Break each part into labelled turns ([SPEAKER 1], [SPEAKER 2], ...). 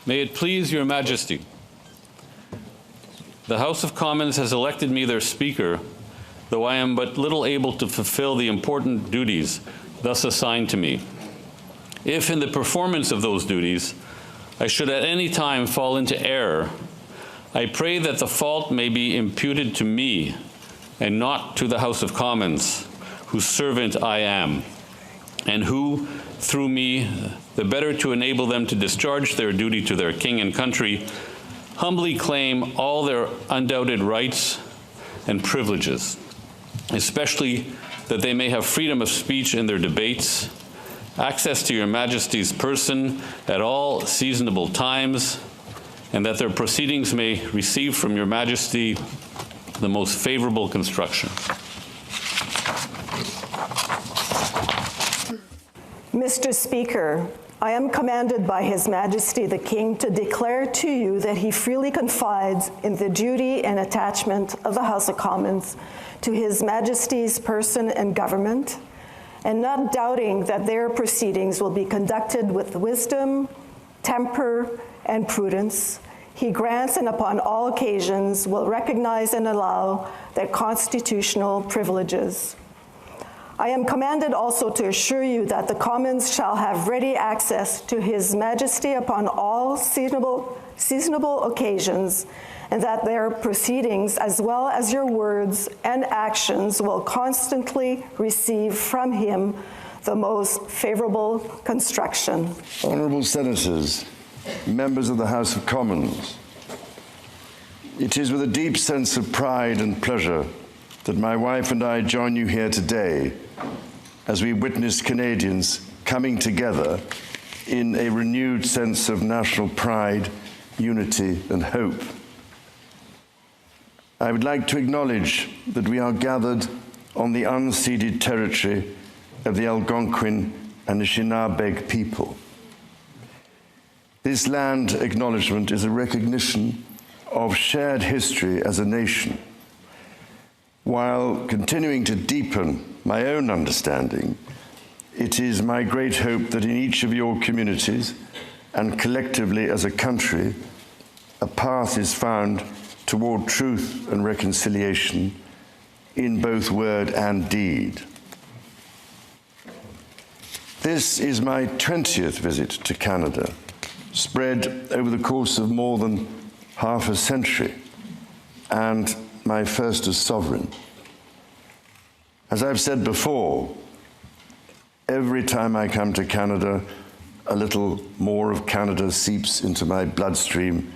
[SPEAKER 1] May it please your Majesty. The House of Commons has elected me their Speaker, though I am but little able to fulfill the important duties thus assigned to me. If in the performance of those duties I should at any time fall into error, I pray that the fault may be imputed to me and not to the House of Commons, whose servant I am, and who, through me, the better to enable them to discharge their duty to their king and country, humbly claim all their undoubted rights and privileges, especially that they may have freedom of speech in their debates, access to your Majesty's person at all seasonable times, and that their proceedings may receive from your Majesty the most favorable construction.
[SPEAKER 2] Mr. Speaker, I am commanded by His Majesty the King to declare to you that he freely confides in the duty and attachment of the House of Commons to His Majesty's person and government, and not doubting that their proceedings will be conducted with wisdom, temper, and prudence, he grants and upon all occasions will recognize and allow their constitutional privileges. I am commanded also to assure you that the Commons shall have ready access to His Majesty upon all seasonable occasions, and that their proceedings, as well as your words and actions, will constantly receive from him the most favorable construction.
[SPEAKER 3] Honourable Senators, members of the House of Commons, it is with a deep sense of pride and pleasure that my wife and I join you here today as we witness Canadians coming together in a renewed sense of national pride, unity, and hope. I would like to acknowledge that we are gathered on the unceded territory of the Algonquin and Anishinaabe people. This land acknowledgement is a recognition of shared history as a nation, while continuing to deepen my own understanding. It is my great hope that in each of your communities and collectively as a country, a path is found toward truth and reconciliation in both word and deed. This is my 20th visit to Canada, spread over the course of more than half a century, and my first as sovereign. As I've said before, every time I come to Canada, a little more of Canada seeps into my bloodstream,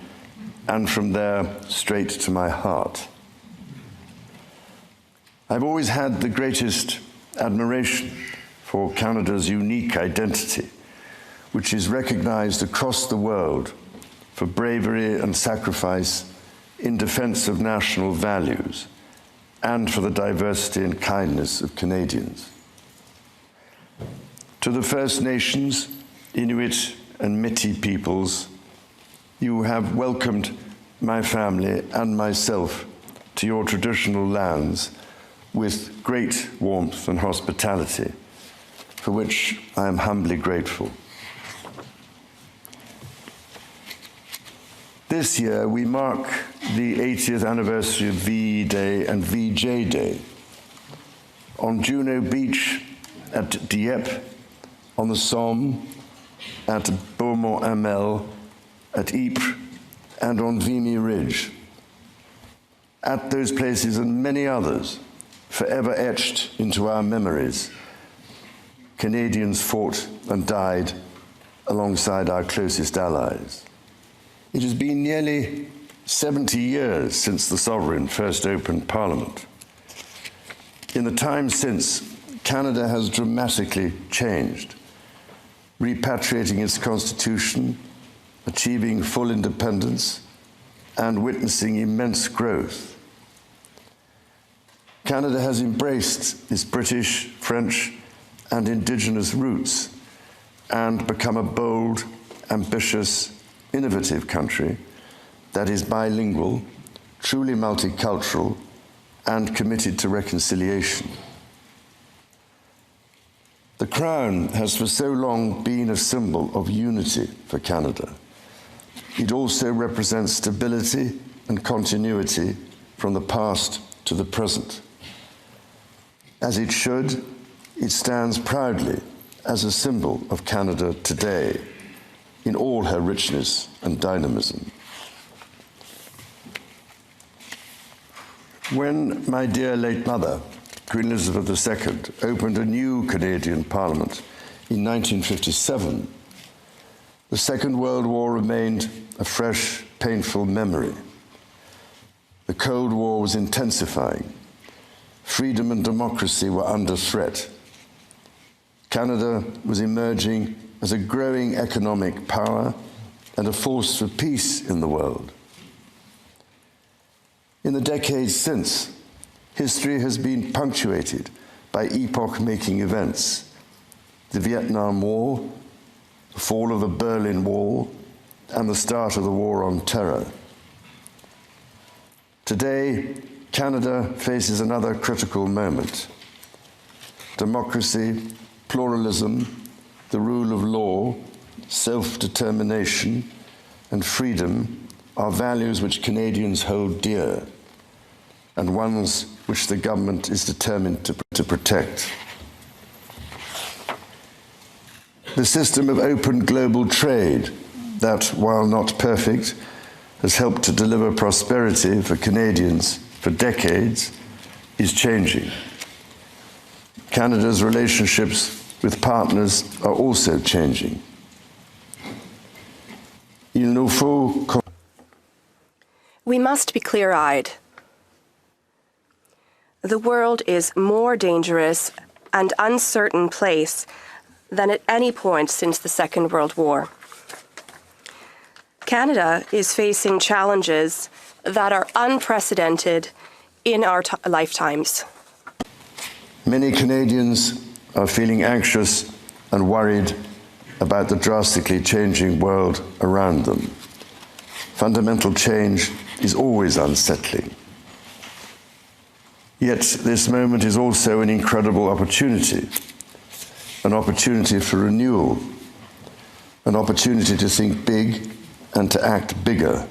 [SPEAKER 3] and from there straight to my heart. I've always had the greatest admiration for Canada's unique identity, which is recognized across the world for bravery and sacrifice in defense of national values and for the diversity and kindness of Canadians. To the First Nations, Inuit and Métis peoples, you have welcomed my family and myself to your traditional lands with great warmth and hospitality, for which I am humbly grateful. This year, we mark the 80th anniversary of VE Day and VJ Day. On Juno Beach, at Dieppe, on the Somme, at Beaumont-Hamel, at Ypres, and on Vimy Ridge. At those places and many others, forever etched into our memories, Canadians fought and died alongside our closest allies. It has been nearly 70 years since the Sovereign first opened Parliament. In the time since, Canada has dramatically changed, repatriating its constitution, achieving full independence, and witnessing immense growth. Canada has embraced its British, French, and Indigenous roots and become a bold, ambitious, innovative country that is bilingual, truly multicultural, and committed to reconciliation. The Crown has for so long been a symbol of unity for Canada, it also represents stability and continuity from the past to the present. As it should, it stands proudly as a symbol of Canada today in all her richness and dynamism. When my dear late mother, Queen Elizabeth II, opened a new Canadian Parliament in 1957, the Second World War remained a fresh, painful memory. The Cold War was intensifying. Freedom and democracy were under threat. Canada was emerging as a growing economic power and a force for peace in the world. In the decades since, history has been punctuated by epoch-making events: the Vietnam War, the fall of the Berlin Wall, and the start of the War on Terror. Today, Canada faces another critical moment. Democracy, pluralism, the rule of law, self-determination, and freedom are values which Canadians hold dear, and ones which the government is determined to protect. The system of open global trade that, while not perfect, has helped to deliver prosperity for Canadians for decades, is changing. Canada's relationships with partners are also changing.
[SPEAKER 4] We must be clear-eyed. The world is more dangerous and uncertain place than at any point since the Second World War. Canada is facing challenges that are unprecedented in our lifetimes.
[SPEAKER 3] Many Canadians are feeling anxious and worried about the drastically changing world around them. Fundamental change is always unsettling. Yet this moment is also an incredible opportunity, an opportunity for renewal, an opportunity to think big and to act bigger,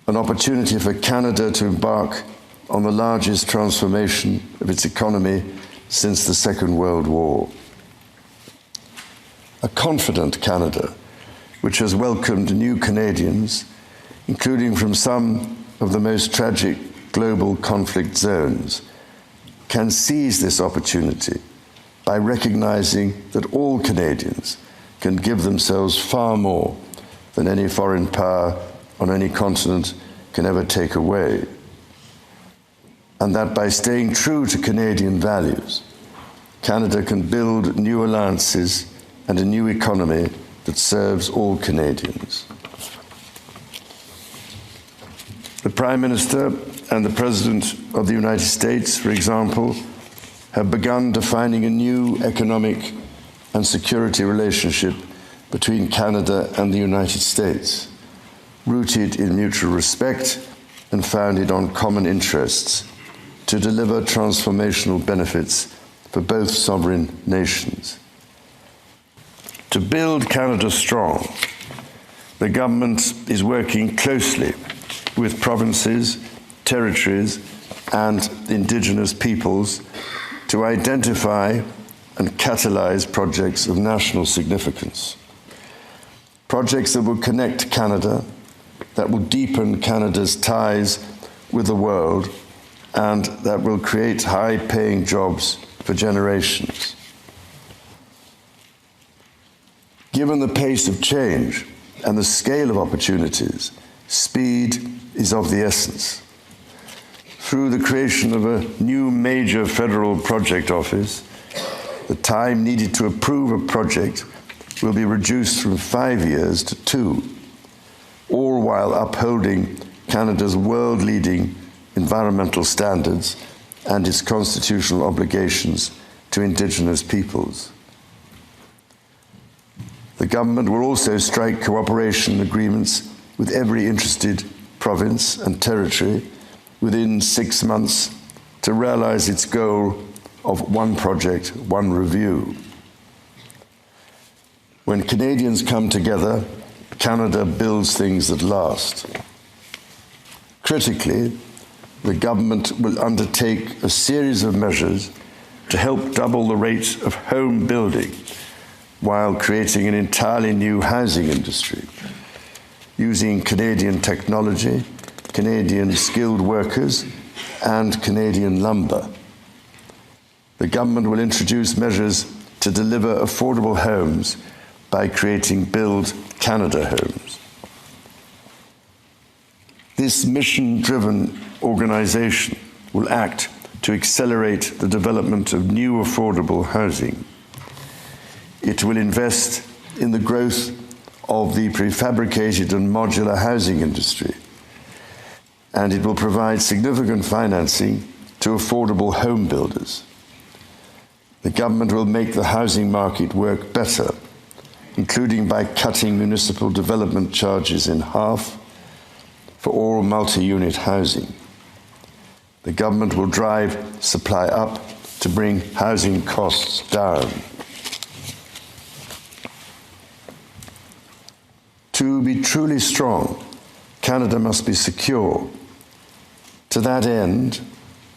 [SPEAKER 3] an opportunity for Canada to embark on the largest transformation of its economy since the Second World War. A confident Canada, which has welcomed new Canadians, including from some of the most tragic global conflict zones, can seize this opportunity by recognizing that all Canadians can give themselves far more than any foreign power on any continent can ever take away. And that by staying true to Canadian values, Canada can build new alliances and a new economy that serves all Canadians. The Prime Minister and the President of the United States, for example, have begun defining a new economic and security relationship between Canada and the United States, rooted in mutual respect and founded on common interests, to deliver transformational benefits for both sovereign nations. To build Canada strong, the government is working closely with provinces, territories, and Indigenous peoples to identify and catalyse projects of national significance. Projects that will connect Canada, that will deepen Canada's ties with the world, and that will create high-paying jobs for generations. Given the pace of change and the scale of opportunities, speed is of the essence. Through the creation of a new major federal project office, the time needed to approve a project will be reduced from 5 years to 2, all while upholding Canada's world-leading environmental standards and its constitutional obligations to Indigenous peoples. The government will also strike cooperation agreements with every interested province and territory within 6 months to realize its goal of one project, one review. When Canadians come together, Canada builds things that last. Critically, the government will undertake a series of measures to help double the rate of home building while creating an entirely new housing industry, using Canadian technology, Canadian skilled workers, and Canadian lumber. The government will introduce measures to deliver affordable homes by creating Build Canada homes. This mission-driven organization will act to accelerate the development of new affordable housing. It will invest in the growth of the prefabricated and modular housing industry, and it will provide significant financing to affordable home builders. The government will make the housing market work better, including by cutting municipal development charges in half for all multi-unit housing. The government will drive supply up to bring housing costs down. To be truly strong, Canada must be secure. To that end,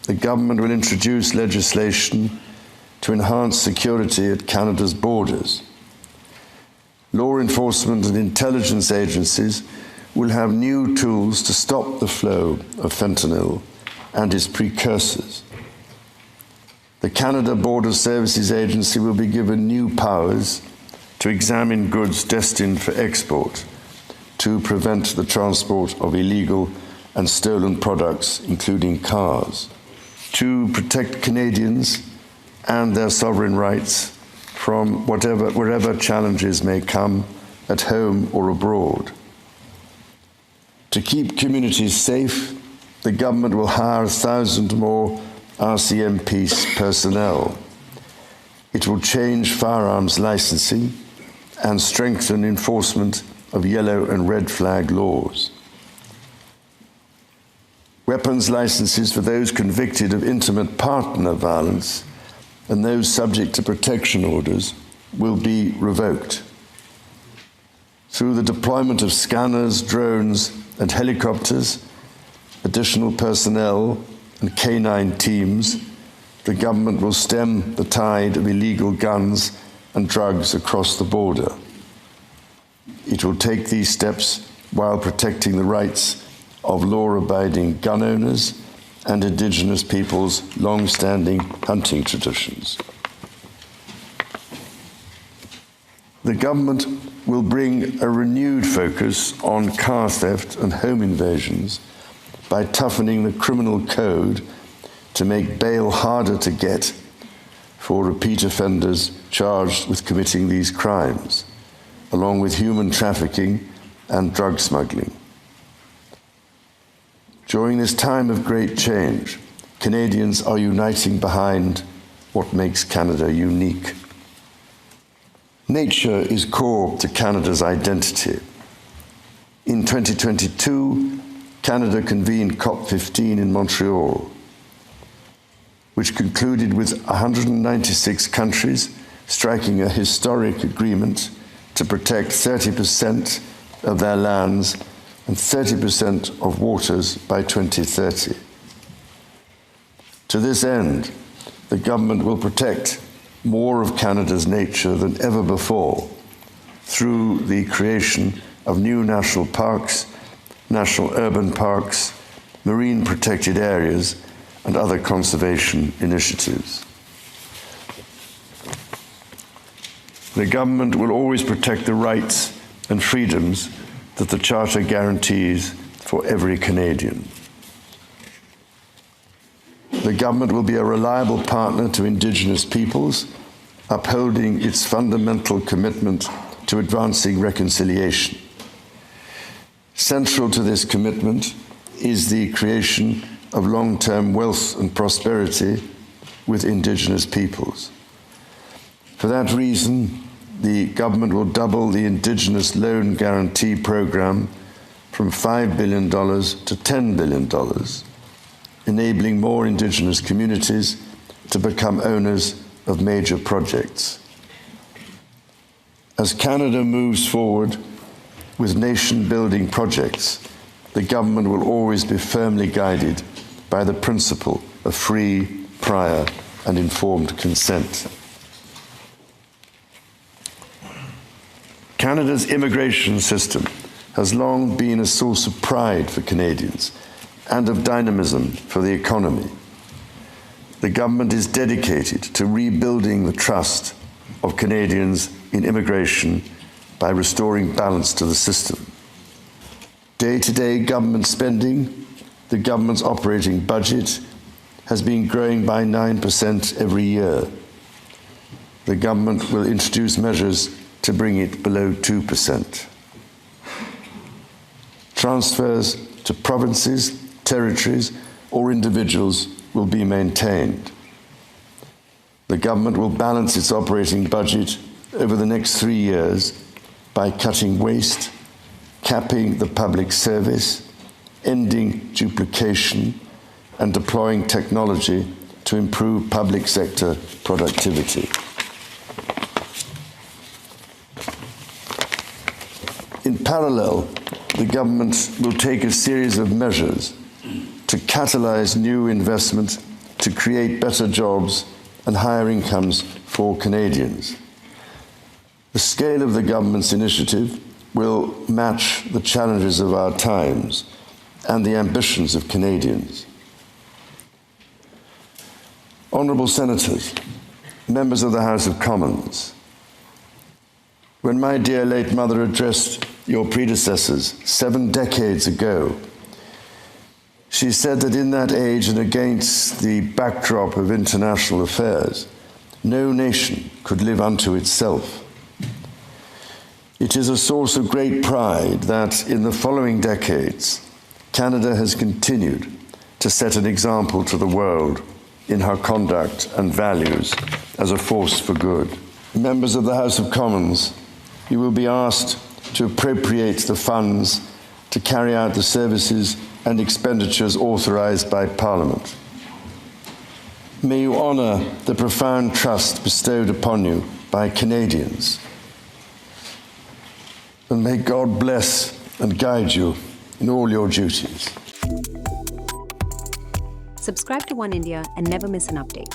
[SPEAKER 3] the government will introduce legislation to enhance security at Canada's borders. Law enforcement and intelligence agencies will have new tools to stop the flow of fentanyl and its precursors. The Canada Border Services Agency will be given new powers to examine goods destined for export, to prevent the transport of illegal and stolen products, including cars, to protect Canadians and their sovereign rights from wherever challenges may come at home or abroad. To keep communities safe, the government will hire 1,000 more RCMP personnel. It will change firearms licensing and strengthen enforcement of yellow and red flag laws. Weapons licenses for those convicted of intimate partner violence and those subject to protection orders will be revoked. Through the deployment of scanners, drones, and helicopters, additional personnel, and canine teams, the government will stem the tide of illegal guns and drugs across the border. It will take these steps while protecting the rights of law-abiding gun owners and Indigenous peoples' long-standing hunting traditions. The government will bring a renewed focus on car theft and home invasions by toughening the criminal code to make bail harder to get for repeat offenders charged with committing these crimes, along with human trafficking and drug smuggling. During this time of great change, Canadians are uniting behind what makes Canada unique. Nature is core to Canada's identity. In 2022, Canada convened COP15 in Montreal, which concluded with 196 countries striking a historic agreement to protect 30% of their lands and 30% of waters by 2030. To this end, the government will protect more of Canada's nature than ever before through the creation of new national parks, national urban parks, marine protected areas, and other conservation initiatives. The government will always protect the rights and freedoms that the Charter guarantees for every Canadian. The government will be a reliable partner to Indigenous peoples, upholding its fundamental commitment to advancing reconciliation. Central to this commitment is the creation of long-term wealth and prosperity with Indigenous peoples. For that reason, the government will double the Indigenous Loan Guarantee Program from $5 billion to $10 billion, enabling more Indigenous communities to become owners of major projects. As Canada moves forward with nation-building projects, the government will always be firmly guided by the principle of free, prior, and informed consent. Canada's immigration system has long been a source of pride for Canadians and of dynamism for the economy. The government is dedicated to rebuilding the trust of Canadians in immigration by restoring balance to the system. Day-to-day government spending, the government's operating budget, has been growing by 9% every year. The government will introduce measures to bring it below 2%. Transfers to provinces, territories, or individuals will be maintained. The government will balance its operating budget over the next 3 years by cutting waste, capping the public service, ending duplication, and deploying technology to improve public sector productivity. In parallel, the government will take a series of measures to catalyze new investment, to create better jobs and higher incomes for Canadians. The scale of the government's initiative will match the challenges of our times and the ambitions of Canadians. Honourable Senators, members of the House of Commons, when my dear late mother addressed your predecessors 7 decades ago, she said that in that age and against the backdrop of international affairs, no nation could live unto itself. It is a source of great pride that in the following decades, Canada has continued to set an example to the world in her conduct and values as a force for good. Members of the House of Commons, you will be asked to appropriate the funds to carry out the services and expenditures authorised by Parliament. May you honour the profound trust bestowed upon you by Canadians. And may God bless and guide you in all your duties.
[SPEAKER 5] Subscribe to Oneindia and never miss an update.